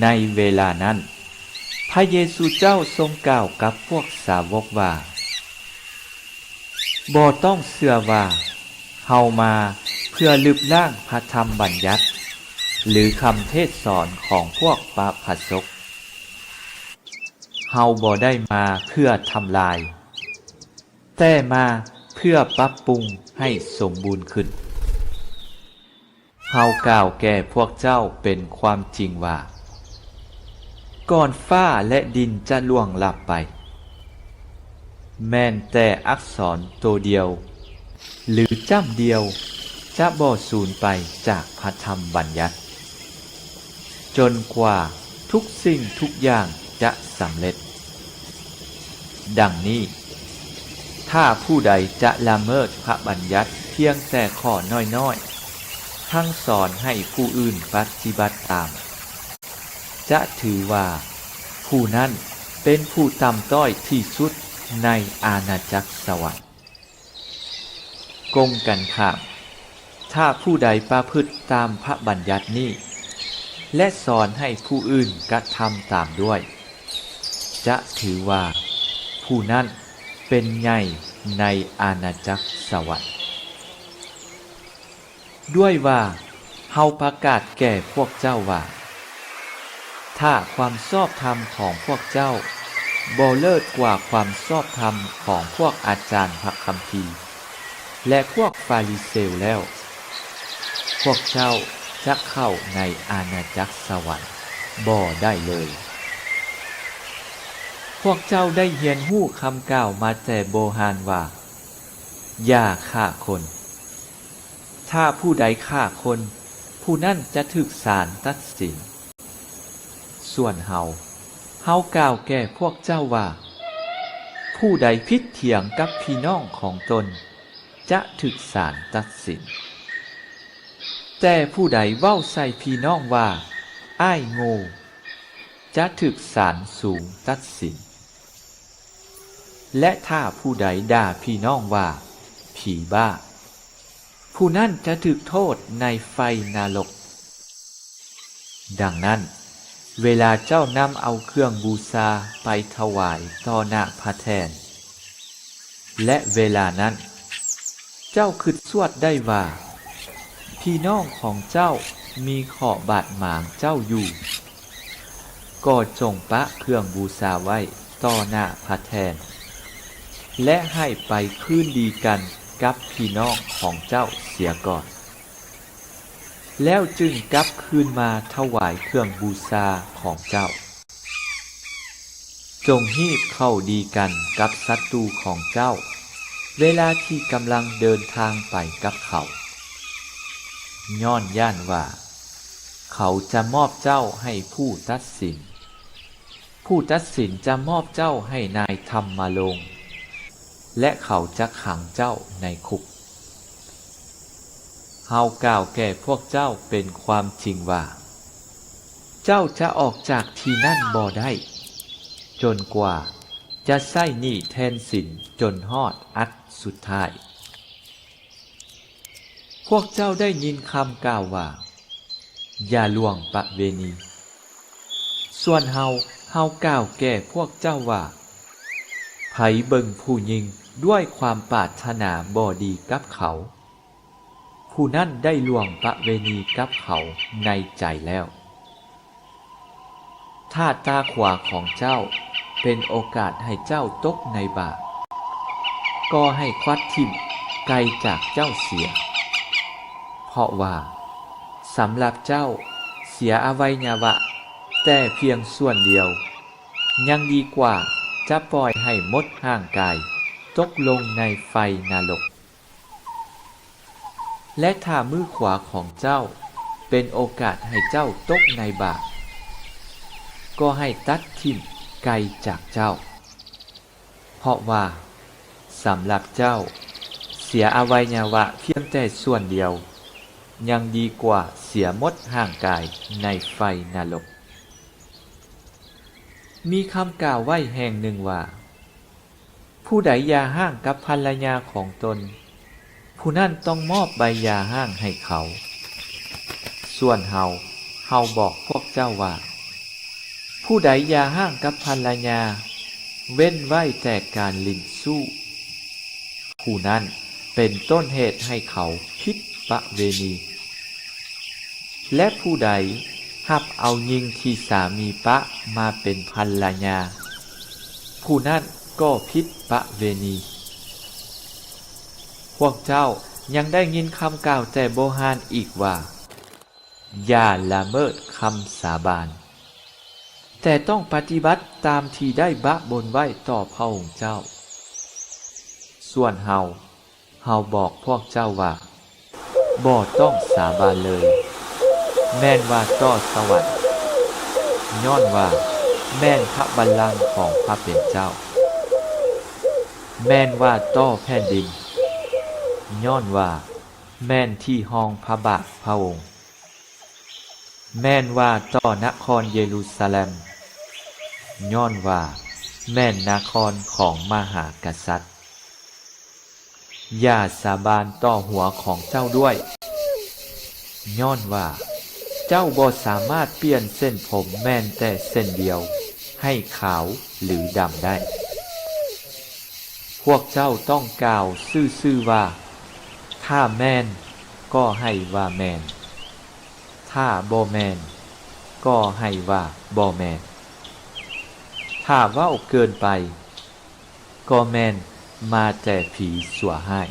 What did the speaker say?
ในเวลานั้นพระเยซูเจ้าทรงกล่าวกับพวกสาวกว่าบ่ต้องเชื่อว่าเฮามาเพื่อลบล้างพระธรรมบัญญัติหรือคำเทศสอนของพวกปาพสกเฮาบ่ได้มาเพื่อทำลายแต่มาเพื่อปรับปรุงให้สมบูรณ์ขึ้นเฮากล่าวแก่พวกเจ้าเป็นความจริงว่าก่อนฟ้าและดินจะล่วงลับไปแม้นแต่อักษรตัวเดียวหรือจ้ำเดียวจะบ่สูญไปจากพระธรรมบัญญัติจนกว่าทุกสิ่งทุกอย่างจะสำเร็จดังนี้ถ้าผู้ใดจะละเมิดพระบัญญัติเพียงแต่ข้อน้อยๆทั้งสอนให้ผู้อื่นปฏิบัติตามจะถือว่าผู้นั้นเป็นผู้ต่ำต้อยที่สุดในอาณาจักรสวรรค์กงกันข้ามถ้าผู้ใดประพฤติตามพระบัญญัตินี้และสอนให้ผู้อื่นกระทำตามด้วยจะถือว่าผู้นั้นเป็นใหญ่ในอาณาจักรสวรรค์ด้วยว่าเฮาประกาศแก่พวกเจ้าว่าถ้าความชอบธรรมของพวกเจ้าบ่เลิศกว่าความชอบธรรมของพวกอาจารย์พระคัมภีร์และพวกฟาริเซลแล้วพวกเจ้าจะเข้าในอาณาจักรสวรรค์บ่ได้เลยพวกเจ้าได้เรียนรู้คำกล่าวมาแต่โบราณว่าอย่าฆ่าคนถ้าผู้ใดฆ่าคนผู้นั้นจะถูกศาลตัดสินส่วนเฮากล่าวแก่พวกเจ้าว่าผู้ใดผิดเถียงกับพี่น้องของตนจะถูกศาลตัดสินแต่ผู้ใดเว้าใส่พี่น้องว่าอ้ายโง่จะถูกศาลสูงตัดสินและถ้าผู้ใดด่าพี่น้องว่าผีบ้าผู้นั้นจะถูกโทษในไฟนรกดังนั้นเวลาเจ้านำเอาเครื่องบูชาไปถวายต่อหน้าพระแทนและเวลานั้นเจ้าคิดสวดได้ว่าพี่น้องของเจ้ามีข้อบาดหมางเจ้าอยู่ก็จงปะเครื่องบูชาไว้ต่อหน้าพระแทนและให้ไปคืนดีกันกับพี่น้องของเจ้าเสียก่อนแล้วจึงกลับคืนมาถวายเครื่องบูชาของเจ้าจงฮีบเข้าดีกันกับศัตรูของเจ้าเวลาที่กำลังเดินทางไปกับเขาย้อนย่านว่าเขาจะมอบเจ้าให้ผู้ตัดสินผู้ตัดสินจะมอบเจ้าให้นายธรรมลงค์และเขาจะขังเจ้าในคุกเฮากล่าวแก่พวกเจ้าเป็นความจริงว่าเจ้าจะออกจากที่นั่นบ่ได้จนกว่าจะใช้หนี้แทนสินจนฮอดอันสุดท้ายพวกเจ้าได้ยินคำกล่าวว่าอย่าล่วงประเวณีส่วนเฮากล่าวแก่พวกเจ้าว่าไผเบิ่งผู้หญิงด้วยความปรารถนาบ่ดีกับเขาผู้นั้นได้ล่วงประเวณีกับเขาในใจแล้วถ้าตาขวาของเจ้าเป็นโอกาสให้เจ้าตกในบาปก็ให้ควัดทิ่มไกลจากเจ้าเสียเพราะว่าสำหรับเจ้าเสียอวัยวะแต่เพียงส่วนเดียวยังดีกว่าจะปล่อยให้มดห่างกายตกลงในไฟนรกและถ้ามือขวาของเจ้าเป็นโอกาสให้เจ้าตกในบาปก็ให้ตัดทิ่มไกลจากเจ้าเพราะว่าสำหรับเจ้าเสียอวัยวะเพียงแต่ส่วนเดียวยังดีกว่าเสียมดห่างกายในไฟนรกมีคำกล่าวไว้แห่งหนึ่งว่าผู้ใดยาห้างกับภรรยาของตนผู้นั้นต้องมอบใบยาห้างให้เขาส่วนเฮาบอกพวกเจ้าว่า ผู้ใดอย่าห้างกับภรรยาเว้นไว้แต่การลิ้นสู้ ผู้นั้นเป็นต้นเหตุให้เขาผิดประเวณี และผู้ใดหับเอาหญิงที่สามีปะมาเป็นภรรยา ผู้นั้นก็ผิดประเวณี พวกเจ้ายังได้ยินคำกล่าวแต่โบราณอีกว่า อย่าละเมิดคำสาบานแต่ต้องปฏิบัติตามที่ได้บะบนไว้ต่อพระองค์เจ้า ส่วนเฮาบอกพวกเจ้าว่าบ่ต้องสาบานเลย แม่นว่าต่อสวรรค์ย้อนว่าแม่นพระบัลลังก์ของพระเป็นเจ้า แม่นว่าต่อแผ่นดินย้อนว่าแม่นที่ห้องพระบาทพระองค์ แม่นว่าต่อนครเยรูซาเล็มย้อนว่าแม่นนครของมหากษัตริย์ อย่าสาบานต่อหัวของเจ้าด้วยย้อนว่าเจ้าบ่สามารถเปลี่ยนเส้นผมแม่นแต่เส้นเดียวให้ขาวหรือดำได้ พวกเจ้าต้องกล่าวซื่อๆว่าถ้าแม่นก็ให้ว่าแม่น ถ้าบ่แม่นก็ให้ว่าบ่แม่น ถ้าเว้าเกินไปก็แม่นมาแต่ผีสัวให้